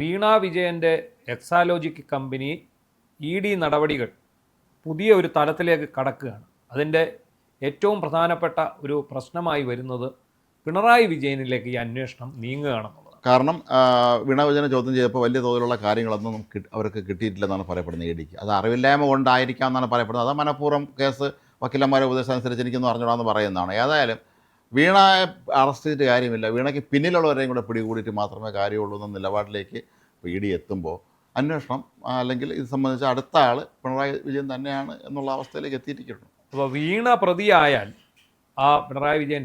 വീണ വിജയൻ്റെ Exalogic company ED നടപടികൾ പുതിയ ഒരു തലത്തിലേക്ക് കടക്കുകയാണ്. അതിൻ്റെ ഏറ്റവും പ്രധാനപ്പെട്ട ഒരു പ്രശ്നമായി വരുന്നത് പിണറായി വിജയനിലേക്ക് ഈ അന്വേഷണം നീങ്ങുകയാണെന്നുള്ളത്. കാരണം വീണ വിജയനെ ചോദ്യം ചെയ്തപ്പോൾ വലിയ തോതിലുള്ള കാര്യങ്ങളൊന്നും അവർക്ക് കിട്ടിയിട്ടില്ലെന്നാണ് പറയപ്പെടുന്നത് EDക്ക്. അത് അറിവില്ലായ്മ കൊണ്ടായിരിക്കാം എന്നാണ് പറയപ്പെടുന്നത്. അത് മനഃപൂർവ്വം കേസ് വക്കീലന്മാരെ ഉപദേശം അനുസരിച്ച് എനിക്കൊന്നും അറിഞ്ഞോളാന്ന് പറയുന്നതാണ്. ഏതായാലും വീണയെ അറസ്റ്റ് ചെയ്തിട്ട് കാര്യമില്ല, വീണയ്ക്ക് പിന്നിലുള്ളവരെയും കൂടെ പിടികൂടിയിട്ട് മാത്രമേ കാര്യമുള്ളൂ എന്ന നിലപാടിലേക്ക് ED എത്തുമ്പോൾ അന്വേഷണം അല്ലെങ്കിൽ ഇത് സംബന്ധിച്ച് അടുത്ത ആൾ പിണറായി വിജയൻ തന്നെയാണ് എന്നുള്ള അവസ്ഥയിലേക്ക് എത്തിയിരിക്കുന്നു. അപ്പോൾ വീണ പ്രതിയായാൽ ആ പിണറായി വിജയൻ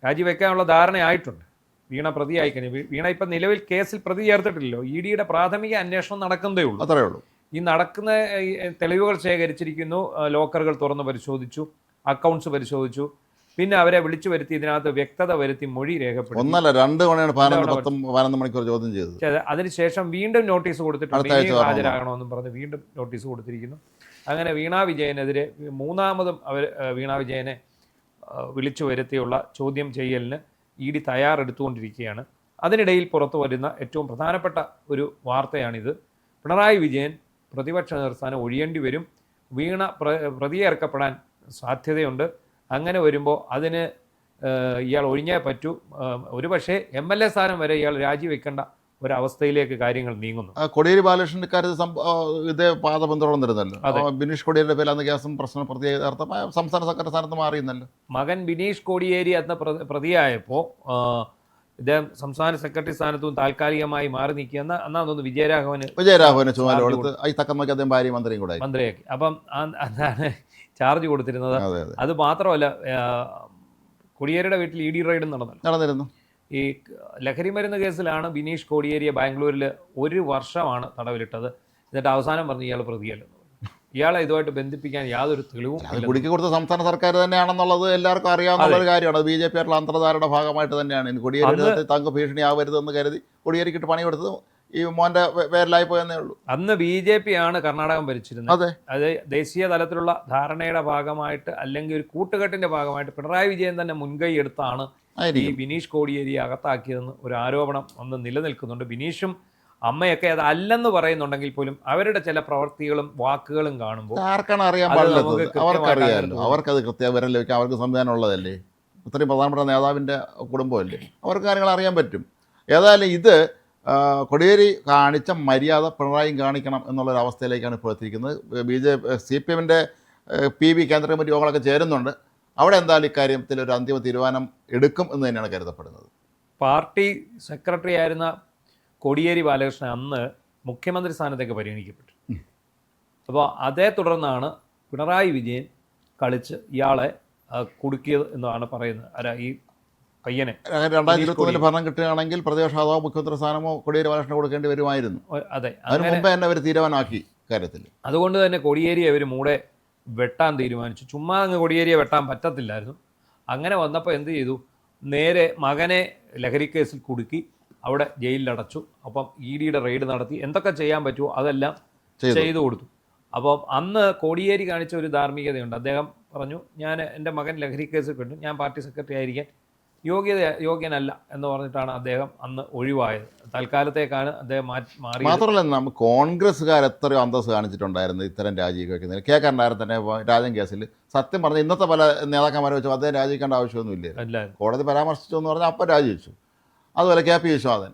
രാജിവെക്കാനുള്ള ധാരണയായിട്ടുണ്ട്. വീണ പ്രതിയായി കഴിഞ്ഞു. വീണ ഇപ്പം നിലവിൽ കേസിൽ പ്രതി ചേർത്തിട്ടില്ലല്ലോ. EDയുടെ പ്രാഥമിക അന്വേഷണം നടക്കുന്നതേ ഉള്ളൂ. അത്രയേ ഉള്ളൂ. ഈ നടക്കുന്ന തെളിവുകൾ ശേഖരിച്ചിരിക്കുന്നു, ലോക്കറുകൾ തുറന്ന് പരിശോധിച്ചു, അക്കൗണ്ട്സ് പരിശോധിച്ചു, പിന്നെ അവരെ വിളിച്ചു വരുത്തി ഇതിനകത്ത് വ്യക്തത വരുത്തി മൊഴി രേഖപ്പെടുത്തി. 1 2 തവണയാണ് 11 മണിക്കൂർ ചോദ്യം ചെയ്തത്. അതിനുശേഷം വീണ്ടും നോട്ടീസ് കൊടുത്തിട്ടുണ്ട്, ഹാജരാകണമെന്നും പറഞ്ഞ് വീണ്ടും നോട്ടീസ് കൊടുത്തിരിക്കുന്നു. അങ്ങനെ വീണ വിജയനെതിരെ മൂന്നാമതും അവർ വീണ വിജയനെ വിളിച്ചു വരുത്തിയുള്ള ചോദ്യം ചെയ്യലിന് ED തയ്യാറെടുത്തുകൊണ്ടിരിക്കുകയാണ്. അതിനിടയിൽ പുറത്തു വരുന്ന ഏറ്റവും പ്രധാനപ്പെട്ട ഒരു വാർത്തയാണിത്. പിണറായി വിജയൻ പ്രതിപക്ഷ നേതൃസ്ഥാനം ഒഴിയേണ്ടി വരും, വീണ പ്രതിയേർക്കപ്പെടാൻ സാധ്യതയുണ്ട്. അങ്ങനെ വരുമ്പോൾ അതിന് ഇയാൾ ഒഴിഞ്ഞേ പറ്റൂ. ഒരുപക്ഷെ MLA സ്ഥാനം വരെ ഇയാൾ രാജിവെക്കേണ്ട ഒരവസ്ഥയിലേക്ക് കാര്യങ്ങൾ നീങ്ങുന്നു. കോടിയേരി ബാലകൃഷ്ണൻ ഇക്കാര്യത്തിൽ ഇതേ പാത പിന്തുടർന്നിരുന്നല്ലോ. ബിനീഷ് കോടിയേരിയുടെ പേരിൽ അന്ന് കേസും പ്രശ്നം പ്രതിയാർത്ഥമായ സംസ്ഥാന സെക്രട്ടറി സ്ഥാനത്ത് മാറിയിരുന്നല്ലോ. മകൻ ബിനീഷ് കോടിയേരി എന്ന പ്രതിയായപ്പോൾ ഇദ്ദേഹം സംസ്ഥാന സെക്രട്ടറി സ്ഥാനത്തും താൽക്കാലികമായി മാറി നിൽക്കുന്ന അന്നാന്ന് വിജയരാഘവന് ചുമതല കൊടുത്ത് ഈ തക്കം നോക്കി അദ്ദേഹം ഭാര്യ മന്ത്രിയും കൂടെ മന്ത്രിയാക്കി. അപ്പം അതാണ് ചാർജ് കൊടുത്തിരുന്നത്. അത് മാത്രമല്ല, കോടിയേരിയുടെ വീട്ടിൽ ED റെയ്ഡും നടന്നിരുന്നു. ഈ ലഹരി മരുന്ന് കേസിലാണ് ബിനീഷ് കോടിയേരിയെ ബാംഗ്ലൂരിൽ 1 വർഷമാണ് തടവിലിട്ടത്. എന്നിട്ട് അവസാനം പറഞ്ഞ് ഇയാൾ പ്രതിയല്ലെന്ന്. ഇയാളെ ഇതുമായിട്ട് ബന്ധിപ്പിക്കാൻ യാതൊരു തെളിവും കുടുക്കി കൊടുത്ത സംസ്ഥാന സർക്കാർ തന്നെയാണെന്നുള്ളത് എല്ലാവർക്കും അറിയാവുന്ന ഒരു കാര്യമാണ്. BJP ആയിട്ടുള്ള അന്തർധാരയുടെ ഭാഗമായിട്ട് തന്നെയാണ് കോടിയേരി തങ്ക ഭീഷണി ആവരുതെന്ന് കരുതി കോടിയേരിക്കിട്ട് പണി കൊടുത്തത് ഈ മോൻ്റെ പേരിലായി പോയെന്നേ ഉള്ളൂ. അന്ന് BJP ആണ് കർണാടകം ഭരിച്ചിരുന്നത്. അത് ദേശീയ തലത്തിലുള്ള ധാരണയുടെ ഭാഗമായിട്ട് അല്ലെങ്കിൽ ഒരു കൂട്ടുകെട്ടിന്റെ ഭാഗമായിട്ട് പിണറായി വിജയൻ തന്നെ മുൻകൈ എടുത്താണ് ഈ ബിനീഷ് കോടിയേരിയെ അകത്താക്കിയതെന്ന് ഒരു ആരോപണം അന്ന് നിലനിൽക്കുന്നുണ്ട്. ബിനീഷും അമ്മയൊക്കെ അത് അല്ലെന്ന് പറയുന്നുണ്ടെങ്കിൽ പോലും അവരുടെ ചില പ്രവൃത്തികളും വാക്കുകളും കാണുമ്പോൾ ആർക്കാണ് അറിയാൻ പാടില്ലാത്തത്? അവർക്കറിയാമല്ലോ, അവർക്കത് കൃത്യം വിവരം ലഭിക്കാം. അവർക്ക് സംവിധാനം ഉള്ളതല്ലേ, ഇത്രയും പ്രധാനപ്പെട്ട നേതാവിൻ്റെ കുടുംബമല്ലേ, അവർക്ക് കാര്യങ്ങൾ അറിയാൻ പറ്റും. ഏതായാലും ഇത് കോടിയേരി കാണിച്ച മര്യാദ പിണറായിയും കാണിക്കണം എന്നുള്ളൊരവസ്ഥയിലേക്കാണ് ഇപ്പോൾ എത്തിയിരിക്കുന്നത്. CPMൻ്റെ PB കേന്ദ്ര കമ്മിറ്റി യോഗങ്ങളൊക്കെ ചേരുന്നുണ്ട്. അവിടെ എന്തായാലും ഇക്കാര്യത്തിൽ ഒരു അന്തിമ തീരുമാനം എടുക്കും എന്ന് തന്നെയാണ് കരുതപ്പെടുന്നത്. പാർട്ടി സെക്രട്ടറി ആയിരുന്ന കോടിയേരി ബാലകൃഷ്ണൻ അന്ന് മുഖ്യമന്ത്രി സ്ഥാനത്തേക്ക് പരിഗണിക്കപ്പെട്ടു. അപ്പോൾ അതേ തുടർന്നാണ് പിണറായി വിജയൻ കളിച്ച് ഇയാളെ കുടുക്കിയത് എന്നാണ് പറയുന്നത്. ഈ പയ്യനെ 2021 ഭരണം കിട്ടുകയാണെങ്കിൽ പ്രതിപക്ഷ നേതാവോ മുഖ്യമന്ത്രി സ്ഥാനമോ കോടിയേരി ബാലകൃഷ്ണൻ കൊടുക്കേണ്ടി വരുമായിരുന്നു. അതെ, അതിന് മുമ്പേ തന്നെ അവർ തീരുമാനമാക്കി കാര്യത്തിൽ. അതുകൊണ്ട് തന്നെ കോടിയേരിയെ അവർ മൂടെ വെട്ടാൻ തീരുമാനിച്ചു. ചുമ്മാ അങ്ങ് കോടിയേരിയെ വെട്ടാൻ പറ്റത്തില്ലായിരുന്നു. അങ്ങനെ വന്നപ്പോൾ എന്ത് ചെയ്തു, നേരെ മകനെ ലഹരി കേസിൽ കുടുക്കി അവിടെ ജയിലിലടച്ചു. അപ്പം EDയുടെ റെയ്ഡ് നടത്തി എന്തൊക്കെ ചെയ്യാൻ പറ്റുമോ അതെല്ലാം ചെയ്തു കൊടുത്തു. അപ്പം അന്ന് കോടിയേരി കാണിച്ച ഒരു ധാർമ്മികതയുണ്ട്. അദ്ദേഹം പറഞ്ഞു, എൻ്റെ മകൻ ലഹരി കേസിൽ പെട്ടു, ഞാൻ പാർട്ടി സെക്രട്ടറി ആയിരിക്കാൻ യോഗ്യനല്ല എന്ന് പറഞ്ഞിട്ടാണ് അദ്ദേഹം അന്ന് ഒഴിവായത്. തൽക്കാലത്തേക്കാണ് അദ്ദേഹം മാറി. മാത്രമല്ല, കോൺഗ്രസ്സുകാർ എത്രയോ അന്തസ് കാണിച്ചിട്ടുണ്ടായിരുന്നു ഇത്തരം രാജിവെക്കുന്നതിന്. K കരുണാകരൻ തന്നെ രാജൻ കേസിൽ സത്യം പറഞ്ഞാൽ ഇന്നത്തെ പല നേതാക്കന്മാരെ വെച്ചു അദ്ദേഹം രാജിക്കേണ്ട ആവശ്യമൊന്നുമില്ല. കോടതി പരാമർശിച്ചു എന്ന് പറഞ്ഞാൽ അപ്പം രാജിവെച്ചു. അതുപോലെ KP വിശ്വനാഥൻ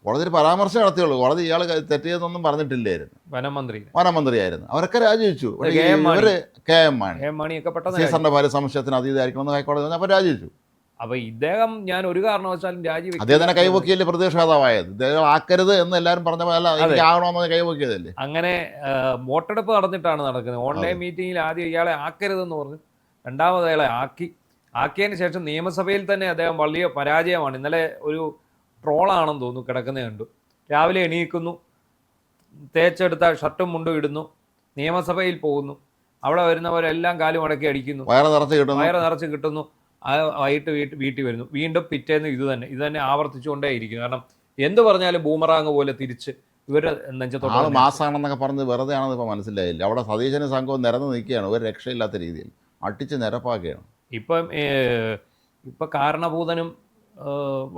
കോടതിയിൽ പരാമർശം നടത്തിയുള്ളൂ. കോടതി ഇയാൾ തെറ്റിയതൊന്നും പറഞ്ഞിട്ടില്ലായിരുന്നു. വനമന്ത്രിയായിരുന്നു. അവരൊക്കെ രാജിവെച്ചു. ഇവർ KM മാണിയൊക്കെ സീസറിന്റെ ഭാര്യ സംശയത്തിന് അതീതമായിരിക്കണമെന്ന് ഹൈക്കോടതി പറഞ്ഞു. അപ്പം രാജിവെച്ചു. അപ്പോൾ ഇദ്ദേഹം ഞാൻ ഒരു കാരണവശാലും രാജിവെക്കും. അദ്ദേഹത്തിനെ കൈവക്കിയല്ലേ പ്രതിപക്ഷ നേതാവായത്. ഇദ്ദേഹം ആക്കരുത് എന്ന് എല്ലാവരും പറഞ്ഞ പോലെ ആകണമെന്ന് കൈവക്കിയതല്ലേ. അങ്ങനെ വോട്ടെടുപ്പ് നടക്കുന്നത്. ഓൺലൈൻ മീറ്റിങ്ങിൽ ആദ്യം ഇയാളെ ആക്കരുതെന്ന് പറഞ്ഞു, രണ്ടാമത് അയാളെ ആക്കിയതിന് ശേഷം നിയമസഭയിൽ തന്നെ അദ്ദേഹം വലിയ പരാജയമാണ്. ഇന്നലെ ഒരു ട്രോളാണെന്ന് തോന്നുന്നു കിടക്കുന്നത് കണ്ടു. രാവിലെ എണീക്കുന്നു, തേച്ചെടുത്ത ഷർട്ടും മുണ്ടും ഇടുന്നു, നിയമസഭയിൽ പോകുന്നു, അവിടെ വരുന്നവരെല്ലാം കാലും മടക്കി അടിക്കുന്നു, വയറ് നിറച്ച് കിട്ടുന്നു. വൈകിട്ട് വീട്ടിൽ വരുന്നു, വീണ്ടും പിറ്റേന്ന് ഇത് തന്നെ ആവർത്തിച്ചുകൊണ്ടേയിരിക്കും. കാരണം എന്ത് പറഞ്ഞാലും ബൂമറാങ് പോലെ തിരിച്ച് ഇവരുടെ നെഞ്ചത്തോട് മാസാണെന്നൊക്കെ പറഞ്ഞ് വെറുതെ ആണെന്ന് ഇപ്പോൾ മനസ്സിലായില്ല. അവിടെ സതീശനും സംഘവും നിരന്ന് നിൽക്കുകയാണ്, ഒരു രക്ഷയില്ലാത്ത രീതിയിൽ അട്ടിച്ച് നിരപ്പാക്കുകയാണ്. ഇപ്പം കാരണഭൂതനും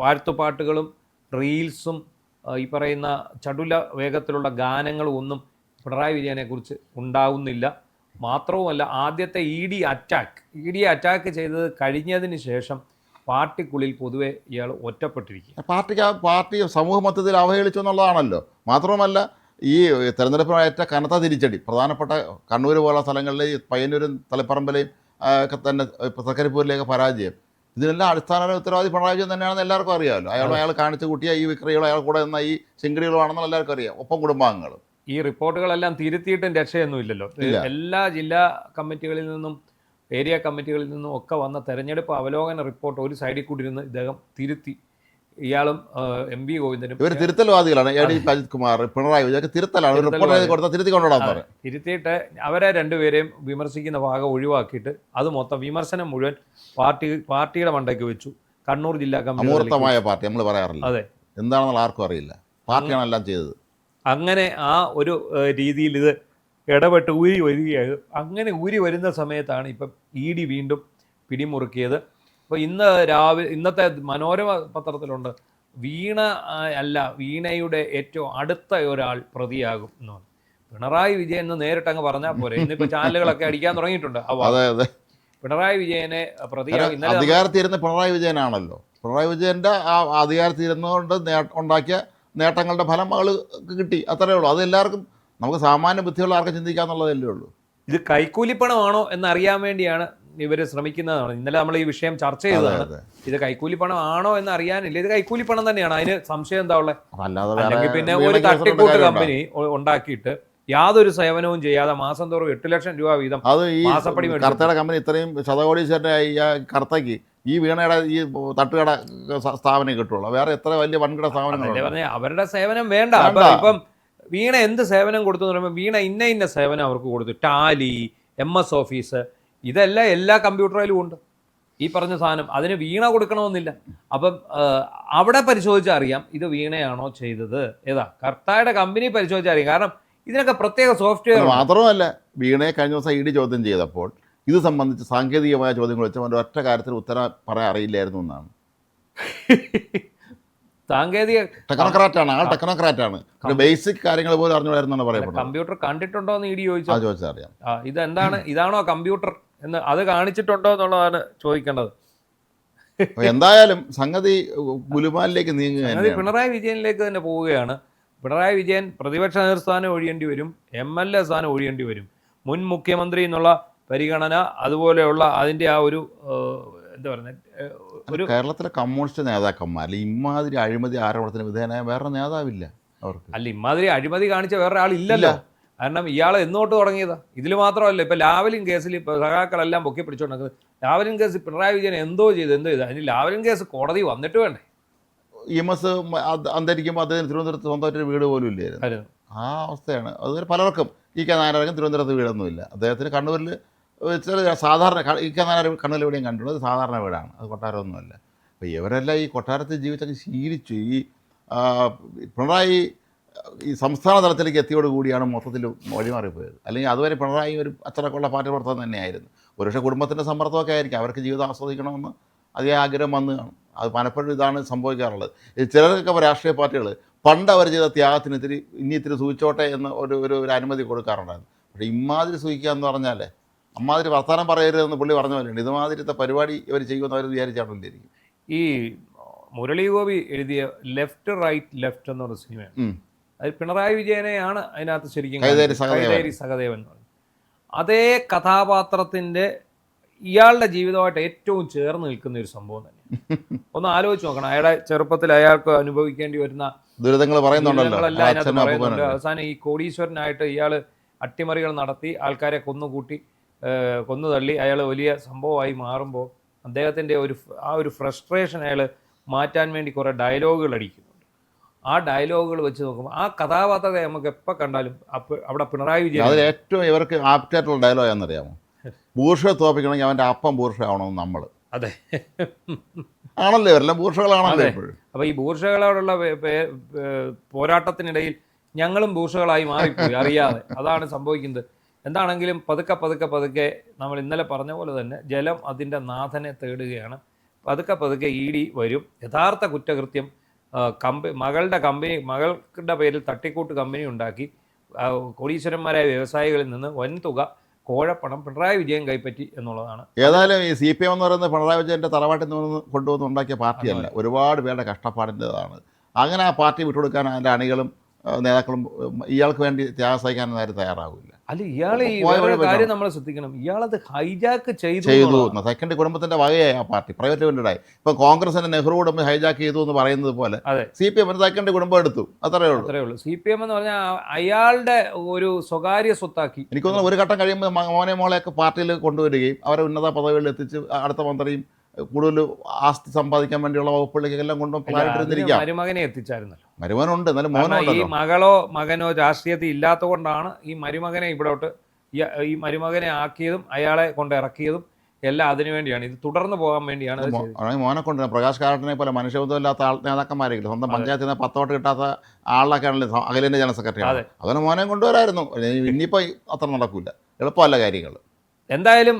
വാഴ്ത്തുപാട്ടുകളും റീൽസും ഈ പറയുന്ന ചടുല വേഗത്തിലുള്ള ഗാനങ്ങളും ഒന്നും പിണറായി വിജയനെക്കുറിച്ച് ഉണ്ടാവുന്നില്ല. മാത്രവുമല്ല, ആദ്യത്തെ ഇ ഡി അറ്റാക്ക് ചെയ്തത് കഴിഞ്ഞതിന് ശേഷം പാർട്ടിക്കുള്ളിൽ പൊതുവെ ഇയാൾ ഒറ്റപ്പെട്ടിരിക്കുക. പാർട്ടി സമൂഹ മധ്യത്തിൽ അവഹേളിച്ചു എന്നുള്ളതാണല്ലോ. മാത്രവുമല്ല, ഈ തെരഞ്ഞെടുപ്പിനേറ്റ കനത്ത തിരിച്ചടി പ്രധാനപ്പെട്ട കണ്ണൂർ പോലുള്ള സ്ഥലങ്ങളിൽ പയ്യന്നൂരും തളിപ്പറമ്പിലെയും ഒക്കെ തന്നെ തൃക്കരിപ്പൂരിലേക്ക് പരാജയം, ഇതിനെല്ലാം അടിസ്ഥാന ഉത്തരവാദി പിണറായി വിജയൻ തന്നെയാണെന്ന് എല്ലാവർക്കും അറിയാമല്ലോ. അയാൾ കാണിച്ചു കൂട്ടിയ ഈ വിക്രികളും അയാൾ കൂടെ എന്ന ഈ ശിങ്കടികളുമാണെന്ന് എല്ലാവർക്കും അറിയാം, ഒപ്പം കുടുംബാംഗങ്ങളും. ഈ റിപ്പോർട്ടുകളെല്ലാം തിരുത്തിയിട്ടും രക്ഷയൊന്നുമില്ലല്ലോ. എല്ലാ ജില്ലാ കമ്മിറ്റികളിൽ നിന്നും ഏരിയ കമ്മിറ്റികളിൽ നിന്നും ഒക്കെ വന്ന തെരഞ്ഞെടുപ്പ് അവലോകന റിപ്പോർട്ട് ഒരു സൈഡിൽ കൂടി ഇരുന്ന് ഇദ്ദേഹം തിരുത്തി. ഇയാളും എം വി ഗോവിന്ദനും ഇവർ തിരുത്തൽവാദികളാണ്. എ ഡി അജിത് കുമാർ, പിണറായി വിജയൻ തിരുത്തലാണ്, റിപ്പോർട്ട് കൊടുത്താൽ തിരുത്തി കൊണ്ടുവിടാൻ പറയും. തിരുത്തിയിട്ട് അവരെ രണ്ടുപേരെയും വിമർശിക്കുന്ന ഭാഗം ഒഴിവാക്കിയിട്ട് അത് മൊത്തം വിമർശനം മുഴുവൻ പാർട്ടിയുടെ മണ്ടയ്ക്ക് വെച്ചു. കണ്ണൂർ ജില്ലാ കമ്മിറ്റി അമൂർത്തമായ പാർട്ടി നമ്മൾ പറയാറില്ല, അതെ, എന്താണെന്നുള്ള ആർക്കും അറിയില്ല, പാർട്ടിയാണ് എല്ലാം ചെയ്തത്. അങ്ങനെ ആ ഒരു രീതിയിൽ ഇത് ഇടപെട്ട് ഊരി വരികയാണ്. അങ്ങനെ ഊരി വരുന്ന സമയത്താണ് ഇപ്പം ഇ ഡി വീണ്ടും പിടിമുറുക്കിയത്. അപ്പോൾ ഇന്നത്തെ മനോരമ പത്രത്തിലുണ്ട്, വീണയുടെ ഏറ്റവും അടുത്ത ഒരാൾ പ്രതിയാകും എന്ന് പറഞ്ഞു. പിണറായി വിജയൻ എന്ന് നേരിട്ടങ്ങ് പറഞ്ഞാൽ പോരെ. ഇന്നിപ്പോൾ ചാനലുകളൊക്കെ അടിക്കാൻ തുടങ്ങിയിട്ടുണ്ട്. പിണറായി വിജയനെ പ്രതിയാകും. അധികാരത്തിരുന്ന പിണറായി വിജയനാണല്ലോ. പിണറായി വിജയൻ്റെ ആ അധികാരത്തിരുന്നുകൊണ്ട് ഉണ്ടാക്കിയ നേട്ടങ്ങളുടെ ഫലം മകൾക്ക് കിട്ടി, അത്രയേ ഉള്ളൂ. അത് എല്ലാവർക്കും, നമുക്ക് സാമാന്യ ബുദ്ധിയുള്ള ആർക്കും ചിന്തിക്കാന്നുള്ളതല്ലേ ഉള്ളൂ. ഇത് കൈക്കൂലിപ്പണമാണോ എന്നറിയാൻ വേണ്ടിയാണ് ഇവർ ശ്രമിക്കുന്നതാണ്. ഇന്നലെ നമ്മൾ ഈ വിഷയം ചർച്ച ചെയ്തതാണ്. ഇത് കൈക്കൂലിപ്പണം ആണോ എന്ന് അറിയാനില്ല. ഇത് കൈക്കൂലിപ്പണം തന്നെയാണ്. അതിന് സംശയം എന്താ ഉള്ളത്? അല്ലെങ്കിൽ പിന്നെ ഒരു തട്ടിക്കൂട്ട് കമ്പനി ഉണ്ടാക്കിയിട്ട് യാതൊരു സേവനവും ചെയ്യാതെ മാസം തോറും 8 ലക്ഷം രൂപ വീതം മാസപ്പടി കർത്തയുടെ കമ്പനി ഇത്രയും ശതകോടീശ്വരൻ്റെ കർത്തയ്ക്ക് ഈ വീണയുടെ ഈ തട്ടുകട സ്ഥാപനം കിട്ടുള്ളൂ. വേറെ എത്ര വലിയ വൻകിട സ്ഥാപനങ്ങൾ പറഞ്ഞ അവരുടെ സേവനം വേണ്ട. ഇപ്പം വീണ എന്ത് സേവനം കൊടുത്തു എന്ന് പറയുമ്പോൾ വീണ ഇന്ന സേവനം അവർക്ക് കൊടുത്തു. ടാലി, MS ഓഫീസ്, ഇതെല്ലാം എല്ലാ കമ്പ്യൂട്ടറിലും ഉണ്ട് ഈ പറഞ്ഞ സാധനം. അതിന് വീണ കൊടുക്കണമെന്നില്ല. അപ്പം അവിടെ പരിശോധിച്ചാൽ അറിയാം ഇത് വീണയാണോ ചെയ്തത്. കർത്തായുടെ കമ്പനി പരിശോധിച്ചാൽ അറിയാം. കാരണം ഇതിനൊക്കെ പ്രത്യേക സോഫ്റ്റ്വെയർ. മാത്രമല്ല, വീണയെ കഴിഞ്ഞ ദിവസം ഇ ഡി ചോദ്യം ചെയ്തപ്പോൾ ഇത് സംബന്ധിച്ച് സാങ്കേതികമായ ചോദ്യങ്ങൾ വെച്ചാൽ ഒറ്റ കാര്യത്തിൽ ഉത്തരം പറയാൻ അറിയില്ലായിരുന്നു എന്നാണ്. സാങ്കേതിക ടെക്നോക്രാറ്റാണ്, ആൾ ടെക്നോക്രാറ്റാണ്. ബേസിക് കാര്യങ്ങൾ പോലും അറിഞ്ഞുകൊണ്ടായിരുന്നാണ് പറയുന്നത്. കമ്പ്യൂട്ടർ കണ്ടിട്ടുണ്ടോ എന്ന് ഇ ഡി ചോദിച്ചാൽ അറിയാം. ഇതാണോ കമ്പ്യൂട്ടർ എന്ന് അത് കാണിച്ചിട്ടുണ്ടോ എന്നുള്ളതാണ് ചോദിക്കേണ്ടത്. എന്തായാലും സംഗതി ഗുലുമാലിലേക്ക് നീങ്ങുക, പിണറായി വിജയനിലേക്ക് തന്നെ പോവുകയാണ്. പിണറായി വിജയൻ പ്രതിപക്ഷ നേതൃസ്ഥാനം ഒഴിയേണ്ടി വരും, MLA സ്ഥാനം ഒഴിയേണ്ടി വരും. മുൻ മുഖ്യമന്ത്രി എന്നുള്ള പരിഗണന, അതുപോലെയുള്ള അതിൻ്റെ ആ ഒരു എന്താ പറയുന്നത്, കേരളത്തിലെ കമ്മ്യൂണിസ്റ്റ് നേതാക്കന്മാർ ഇമാതിരി അഴിമതി ആരോപണത്തിന് വിധേയനായ വേറെ നേതാവില്ല അവർക്ക്. അല്ല, ഇമാതിരി അഴിമതി കാണിച്ച വേറെ ആളില്ലല്ലോ. കാരണം ഇയാൾ എന്നോട്ട് തുടങ്ങിയതാ. ഇതിൽ മാത്രമല്ല, ഇപ്പം ലാവലിൻ കേസിൽ ഇപ്പോൾ സഖാക്കളെല്ലാം പൊക്കി പിടിച്ചുകൊണ്ടിരിക്കുന്നത്. ലാവലിൻ കേസ് പിണറായി വിജയൻ എന്തോ ചെയ്തു. അതിന് ലാവലിൻ കേസ് കോടതി വന്നിട്ട് വേണ്ടേ? EMS അന്തരിക്കുമ്പോൾ അദ്ദേഹം തിരുവനന്തപുരത്ത് സ്വന്തമായിട്ടൊരു വീട് പോലും ഇല്ലായിരുന്നു. ആ അവസ്ഥയാണ്. അതുപോലെ പലർക്കും ഈ നായരാർക്കും തിരുവനന്തപുരത്ത് വീടൊന്നുമില്ല. അദ്ദേഹത്തിന് കണ്ണൂരിൽ സാധാരണ നായർ കണ്ണൂരിൽ എവിടെയും കണ്ടുള്ളത് സാധാരണ വീടാണ്, അത് കൊട്ടാരമൊന്നുമല്ല. അപ്പോൾ ഇവരെല്ലാം ഈ കൊട്ടാരത്തിൽ ജീവിച്ചൊക്കെ ശീലിച്ചു. ഈ പിണറായി ഈ സംസ്ഥാന തലത്തിലേക്ക് എത്തിയോടുകൂടിയാണ് മൊത്തത്തിൽ വഴിമാറിപ്പോയത്. അല്ലെങ്കിൽ അതുവരെ പിണറായി ഒരു അച്ചടക്കമുള്ള പാർട്ടി പ്രവർത്തനം തന്നെയായിരുന്നു. ഒരുപക്ഷെ കുടുംബത്തിൻ്റെ സമ്മർദ്ദമൊക്കെ ആയിരിക്കും, അവർക്ക് ജീവിതം ആസ്വദിക്കണമെന്ന് അതേ ആഗ്രഹം വന്നു കാണും. അത് പലപ്പോഴും ഇതാണ് സംഭവിക്കാറുള്ളത്. ചിലർക്കൊക്കെ രാഷ്ട്രീയ പാർട്ടികൾ പണ്ട് അവർ ചെയ്ത ത്യാഗത്തിന് ഇത്തിരി സൂചിച്ചോട്ടെ എന്ന് ഒരു അനുമതി കൊടുക്കാറുണ്ടായിരുന്നു. പക്ഷേ ഇമാതിരി സൂചിക്കുക എന്ന് പറഞ്ഞാൽ അമ്മാതിരി വർത്തമാനം പറയരുതെന്ന് പുള്ളി പറഞ്ഞ പോലെയുണ്ട്. ഇതുമാതിരിത്തെ പരിപാടി ഇവർ ചെയ്യുമെന്ന് അവർ വിചാരിച്ചാണില്ലായിരിക്കും. ഈ മുരളി ഗോപി എഴുതിയ ലെഫ്റ്റ് റൈറ്റ് ലെഫ്റ്റ് എന്ന് പറഞ്ഞ സിനിമയാണ്. അത് പിണറായി വിജയനെയാണ് അതിനകത്ത് ശരിക്കും കൈതേരി സഹദേവൻ എന്ന് പറഞ്ഞത്. അതേ കഥാപാത്രത്തിൻ്റെ ഇയാളുടെ ജീവിതമായിട്ട് ഏറ്റവും ചേർന്ന് നിൽക്കുന്ന ഒരു സംഭവം തന്നെ. ഒന്ന് ആലോചിച്ച് നോക്കണം. അയാളുടെ ചെറുപ്പത്തിൽ അയാൾക്ക് അനുഭവിക്കേണ്ടി വരുന്ന ദുരിതങ്ങളെല്ലാം അതിനകത്ത് പറയുന്നുണ്ട്. അവസാനം ഈ കോടീശ്വരനായിട്ട് ഇയാൾ അട്ടിമറികൾ നടത്തി ആൾക്കാരെ കൊന്നു തള്ളി അയാൾ വലിയ സംഭവമായി മാറുമ്പോൾ അദ്ദേഹത്തിൻ്റെ ആ ഒരു ഫ്രസ്ട്രേഷൻ അയാൾ മാറ്റാൻ വേണ്ടി കുറേ ഡയലോഗുകൾ അടിക്കുന്നുണ്ട്. ആ ഡയലോഗുകൾ വെച്ച് നോക്കുമ്പോൾ ആ കഥാപാത്രത്തെ നമുക്ക് എപ്പോൾ കണ്ടാലും അവിടെ പിണറായി വിജയൻ അതിൽ ഏറ്റവും ഇവർക്ക് ആപ്റ്റായിട്ടുള്ള ഡയലോഗ് എന്നറിയാമോ? ബൂർഷയെ തോപ്പിക്കണമെങ്കിൽ അവൻ്റെ അപ്പം ബൂർഷ ആവണമെന്ന് നമ്മൾ. അതെ, ആണല്ലോ, ഇവരെല്ലാം ബൂർഷകളാണല്ലോ ഇപ്പോഴും. അപ്പോൾ ഈ ബൂർഷകളോടുള്ള പോരാട്ടത്തിനിടയിൽ ഞങ്ങളും ബൂർഷകളായി മാറിപ്പോയി അറിയാതെ. അതാണ് സംഭവിക്കുന്നത്. എന്താണെങ്കിലും പതുക്കെ നമ്മൾ ഇന്നലെ പറഞ്ഞ പോലെ തന്നെ ജലം അതിൻ്റെ നാഥനെ തേടുകയാണ്. പതുക്കെ ED വരും. യഥാർത്ഥ കുറ്റകൃത്യം മകളുടെ പേരിൽ തട്ടിക്കൂട്ട് കമ്പനി ഉണ്ടാക്കി കോടീശ്വരന്മാരായ വ്യവസായികളിൽ നിന്ന് വൻതുക കോഴപ്പണം പിണറായി വിജയൻ കൈപ്പറ്റി എന്നുള്ളതാണ്. ഏതായാലും ഈ CPM എന്ന് പറയുന്നത് പിണറായി വിജയൻ്റെ തറവാട്ടിൽ നിന്ന് കൊണ്ടുവന്ന് ഉണ്ടാക്കിയ പാർട്ടിയല്ല, ഒരുപാട് പേരുടെ കഷ്ടപ്പാടിൻ്റെതാണ്. അങ്ങനെ ആ പാർട്ടി വിട്ടുകൊടുക്കാൻ അതിൻ്റെ അണികളും നേതാക്കളും ഇയാൾക്ക് വേണ്ടി ത്യാഗം സഹിക്കാനും ആരും തയ്യാറാവില്ല. അല്ല, ഇയാൾ ഈ കാര്യം നമ്മൾ ശ്രദ്ധിക്കണം, ഇയാളത് ഹൈജാക്ക് ചെയ്തു. സെക്കൻഡ് കുടുംബത്തിന്റെ വകയായി ആ പാർട്ടി പ്രൈവറ്റ് ലിമിറ്റഡായി. ഇപ്പൊ കോൺഗ്രസിന്റെ നെഹ്റു കുടുംബം ഹൈജാക്ക് ചെയ്തു എന്ന് പറയുന്നത് പോലെ CPM സെക്കൻഡ് കുടുംബം എടുത്തു, അത്രേ ഉള്ളൂ. CPM എന്ന് പറഞ്ഞാൽ അയാളുടെ ഒരു സ്വകാര്യ സ്വത്താക്കി. എനിക്ക് തോന്നുന്നു ഒരു ഘട്ടം കഴിയുമ്പോൾ മോനെ മോളെയൊക്കെ പാർട്ടിയിൽ കൊണ്ടുവരികയും അവരെ ഉന്നത പദവികളിൽ എത്തിച്ച് അടുത്ത മന്ത്രിയും കൂടുതൽ ആസ്തി സമ്പാദിക്കാൻ വേണ്ടിയുള്ള വകുപ്പുകളിലേക്കെല്ലാം കൊണ്ടുപോകാനിട്ടിരുന്നിരിക്കാം. മരുമകനെ എത്തിച്ചായിരുന്നല്ലോ. മരുമകനുണ്ട്, എന്നാലും ഈ മകളോ രാഷ്ട്രീയത്തിൽ ഇല്ലാത്ത കൊണ്ടാണ് ഈ മരുമകനെ ഇവിടോട്ട് ഈ മരുമകനെ ആക്കിയതും അയാളെ കൊണ്ട് ഇറക്കിയതും എല്ലാം അതിനു വേണ്ടിയാണ്. ഇത് തുടർന്ന് പോകാൻ വേണ്ടിയാണ്. മോനെ കൊണ്ട് പ്രകാശ് കാരാട്ടിനെ പോലെ മനുഷ്യബന്ധമില്ലാത്ത നേതാക്കന്മാരെങ്കിലും സ്വന്തം പഞ്ചായത്തിൽ നിന്ന് 10 വോട്ട് കിട്ടാത്ത ആളിലൊക്കെ ആണല്ലോ അഖിലേന്ത്യാ ജനറൽ സെക്രട്ടറി. അതിന് മോനെ കൊണ്ടുവരായിരുന്നു. ഇനിയിപ്പോൾ അത്ര നടക്കില്ല, എളുപ്പമല്ല കാര്യങ്ങൾ. എന്തായാലും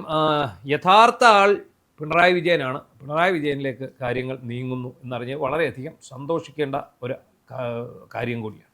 യഥാർത്ഥ ആൾ പിണറായി വിജയനാണ്. പിണറായി വിജയനിലേക്ക് കാര്യങ്ങൾ നീങ്ങുന്നു എന്നറിഞ്ഞ് വളരെയധികം സന്തോഷിക്കേണ്ട ഒരു കാര്യം കൂടിയാണ്.